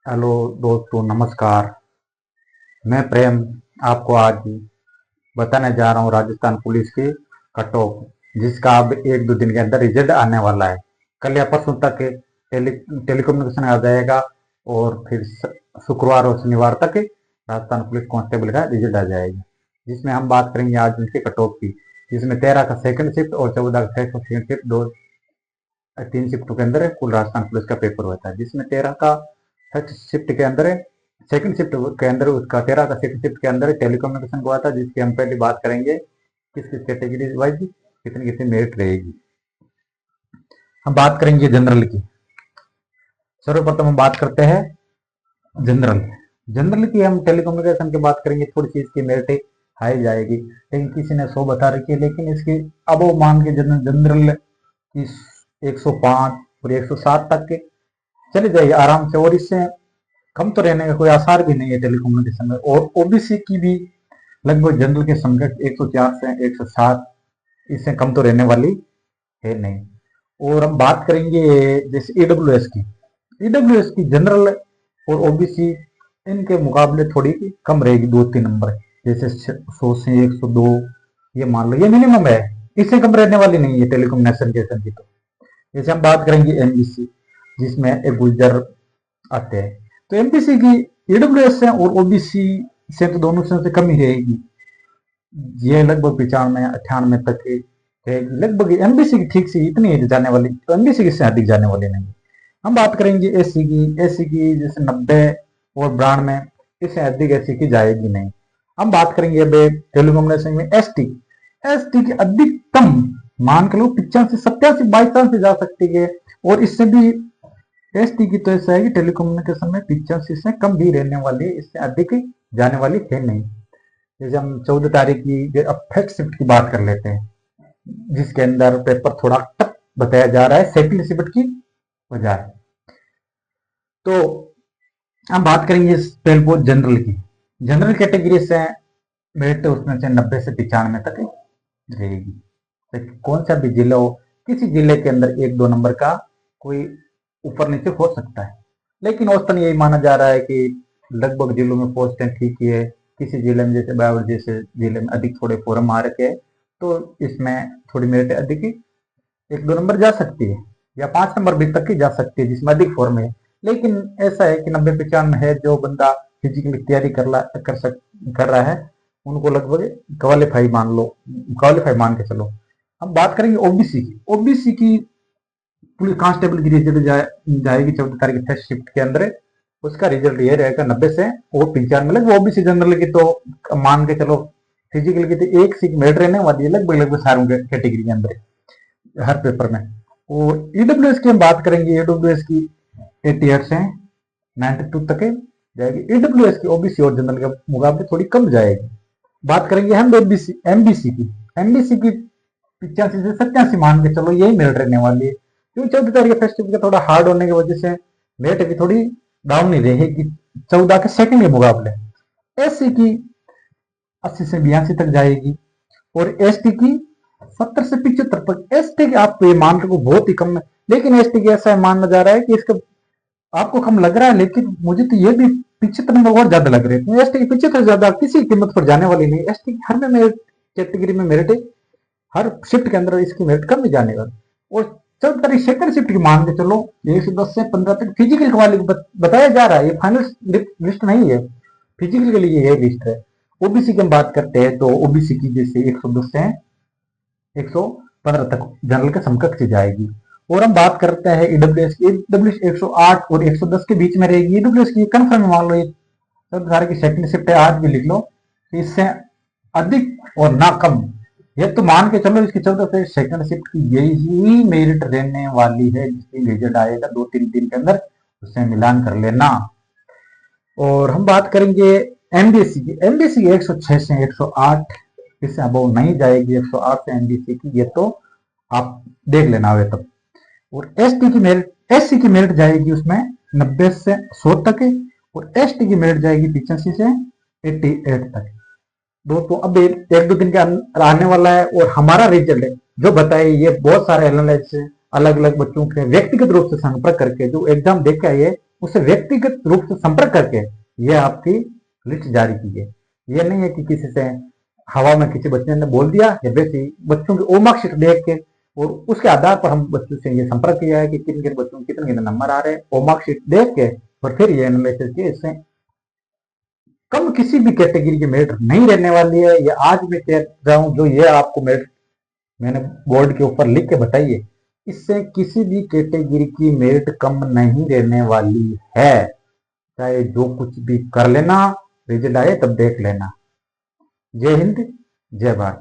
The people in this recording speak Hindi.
हेलो दोस्तों, नमस्कार। मैं प्रेम आपको आज बताने जा रहा हूँ राजस्थान पुलिस की कट ऑफ, जिसका अब एक दो दिन के अंदर रिजल्ट आने वाला है। कल या परसों तक टेलीकम्युनिकेशन आ जाएगा और फिर शुक्रवार और शनिवार तक राजस्थान पुलिस कांस्टेबल का रिजल्ट आ जाएगा, जिसमें हम बात करेंगे आज उनके कट ऑफ की, जिसमें 13 का सेकंड शिफ्ट और 14 का सेकंड शिफ्ट, दो 3 शिफ्टों के अंदर कुल राजस्थान पुलिस का पेपर होता है। जिसमें 13 का फर्स्ट शिफ्ट के अंदर सेकंड शिफ्ट के अंदर उसका 13 का सेकंड शिफ्ट के अंदर टेलीकम्युनिकेशन को आता है, जिसकी हम पहले बात करेंगे किस किस कैटेगरी वाइज कितनी कितनी मेरिट रहेगी। हम बात करेंगे जनरल की। सर्वप्रथम हम बात करते हैं जनरल। जनरल की हम टेलीकम्युनिकेशन की बात करेंगे, थोड़ी सी इसकी मेरिट हाई जाएगी, लेकिन किसी ने 100 बता रखी है, लेकिन इसकी अब वो मान के जनरल की 105 और 107 तक के चले जाइए आराम से, और इससे कम तो रहने का कोई आसार भी नहीं है टेलीकम्युनिकेशन में। और ओबीसी की भी लगभग जनरल के समकक्ष 104 से 107, इससे कम तो रहने वाली है नहीं। और हम बात करेंगे जैसे ईडब्ल्यूएस की। ईडब्ल्यूएस की जनरल और ओबीसी इनके मुकाबले थोड़ी कम रहेगी, 2-3 नंबर, जैसे 100 से 102, ये मान लो ये मिनिमम है, इससे कम रहने वाली नहीं है टेलीकम्युनिकेशन की। तो जैसे हम बात करेंगे एमबीसी, जिसमें एक गुर्जर आते हैं, तो एमपीसी की ईडब्ल्यूएस से और ओबीसी से तो दोनों से कम ही रहेगी, ये लगभग 95-98 तक रहेगी लगभग। एमबीसी की ठीक से इतनी जाने वाली, तो एमबीसी की से अधिक जाने वाली नहीं। हम बात करेंगे एससी की। एससी की जैसे 90 और 92, इससे अधिक एससी की जाएगी नहीं। हम बात करेंगे अब टेलीकम्युनिकेशन में एसटी। एसटी की अधिकतम मान के लो 85 87 बाई चांस से जा सकती है, और इससे भी एसटी की तो ऐसा है कि टेलीकम्युनिकेशन में 85 से कम भी रहने वाली है, इससे अधिक जाने वाली है नहीं। जैसे हम 14 तारीख की अब फर्स्ट शिफ्ट की बात कर लेते हैं, जिसके अंदर पेपर थोड़ा टफ बताया जा रहा है सेकंड शिफ्ट की बजाय। तो हम बात करेंगे पहले जनरल की। जनरल कैटेगरी से मेरिट उसमें से 90 से 95 तक रहेगी। तो कौन सा भी जिला हो, किसी जिले के अंदर 1-2 नंबर का कोई ऊपर नीचे हो सकता है, लेकिन औसतन यही माना जा रहा है कि लगभग जिलों में पोस्टें ठीक ही है। किसी जिले में जैसे बावर जैसे जिले में अधिक थोड़े फॉर्म आ रखे हैं, तो इसमें थोड़ी मेरिट अधिक 1-2 नंबर जा सकती है, या 5 नंबर भी तक की जा सकती है जिसमें अधिक फॉर्म है। लेकिन ऐसा है कि 90-95 है, जो बंदा फिजिकली तैयारी कर रहा है, उनको लगभग क्वालिफाई मान के चलो। हम बात करेंगे ओबीसी की। ओबीसी की पुलिस कांस्टेबल की रिजल्ट जाएगी 14 तारीख फर्स्ट शिफ्ट के अंदर। उसका रिजल्ट ये रहेगा 90 से और 95 लगभग। ओबीसी जनरल की तो मान के चलो फिजिकल की तो एक सीट मेरिट रहने वाली है लगभग सारों कैटेगरी के अंदर हर पेपर में। और ईडब्ल्यूएस की हम बात करेंगे, ईडब्ल्यूएस की 88 से 92 तक जाएगी। ईडब्ल्यूएस की ओबीसी और जनरल के मुकाबले थोड़ी कम जाएगी। बात करेंगे हम एमबीसी की। एमबीसी की 85 से 87 मान के चलो यही मेरिट रहने वाली है, क्योंकि 14 तारीख फेस्टिवल का थोड़ा हार्ड होने की वजह से मेरिट भी थोड़ी डाउन ही रहेगी 14 के सेकंड के मुकाबले। एससी की 80 से 82 तक जाएगी, और एसटी की 70 से 75 तक। एसटी की आप ये मान रहे बहुत ही कम है, लेकिन एसटी की ऐसा माना जा रहा है कि इसका आपको कम लग रहा है, लेकिन मुझे तो ये भी 75 नंबर और ज्यादा लग रहे हैं। एसटी की 75 ज्यादा किसी कीमत पर जाने वाली नहीं। एसटी हर में मेरिट कैटेगरी में मेरिट है, हर शिफ्ट के अंदर इसकी मेरिट कम ही जाने वाली। और 14 तारीख सेकंड शिफ्ट की मान के चलो 110 से 15 तक फिजिकल क्वालिटी बताया जा रहा है, ये फाइनल लिस्ट नहीं है, फिजिकल के लिए ये लिस्ट है। ओबीसी की हम बात करते हैं, तो ओबीसी की जैसे 110 से 115 तक जनरल के समकक्ष जाएगी। और हम बात करते हैं ईडब्ल्यूएस की। ईडब्ल्यूएस 108 और 110 के बीच में रहेगी। ईडब्ल्यूएस की कंफर्म मान लो, ये 14 तारीख की सेकंड शिफ्ट है, आज भी लिख लो, इससे अधिक और ना कम। ये तो मान के चलो इसकी 14 से सेकंड शिफ्ट की यही मेरिट रहने वाली है, जिसकी रिजल्ट आएगा 2-3 दिन के अंदर, उससे मिलान कर लेना। और हम बात करेंगे एमबीसी की। एमबीसी 106 से 108, इससे अबव नहीं जाएगी 108 से एमबीसी की, ये तो आप देख लेना हुए तब। और एससी की मेरिट जाएगी उसमें 90 से 100 तक, और एसटी की मेरिट जाएगी 85 से 88 तक। दोस्तों अब 1-2 दिन के आने वाला है, और हमारा रिजल्ट जो बताए, ये बहुत सारे एनालिसिस अलग अलग बच्चों के व्यक्तिगत रूप से संपर्क करके जो एग्जाम देख के आए उससे व्यक्तिगत रूप से संपर्क करके यह आपकी लिस्ट जारी की है। ये नहीं है कि किसी से हवा में किसी बच्चे ने बोल दिया या वैसे बच्चों की ओ मार्कशीट देख के और उसके आधार पर हम बच्चों से ये संपर्क किया है कि किन किन बच्चों कितने कितने नंबर आ रहे हैं, ओ मार्कशीट देख के और फिर ये एनालिसिस किया। इससे कम किसी भी कैटेगरी की मेरिट नहीं रहने वाली है। ये आज मैं कह रहा हूँ, जो ये आपको मेरिट मैंने बोर्ड के ऊपर लिख के बताई है, इससे किसी भी कैटेगरी की मेरिट कम नहीं रहने वाली है। चाहे जो कुछ भी कर लेना, रिजल्ट आए तब देख लेना। जय हिंद, जय भारत।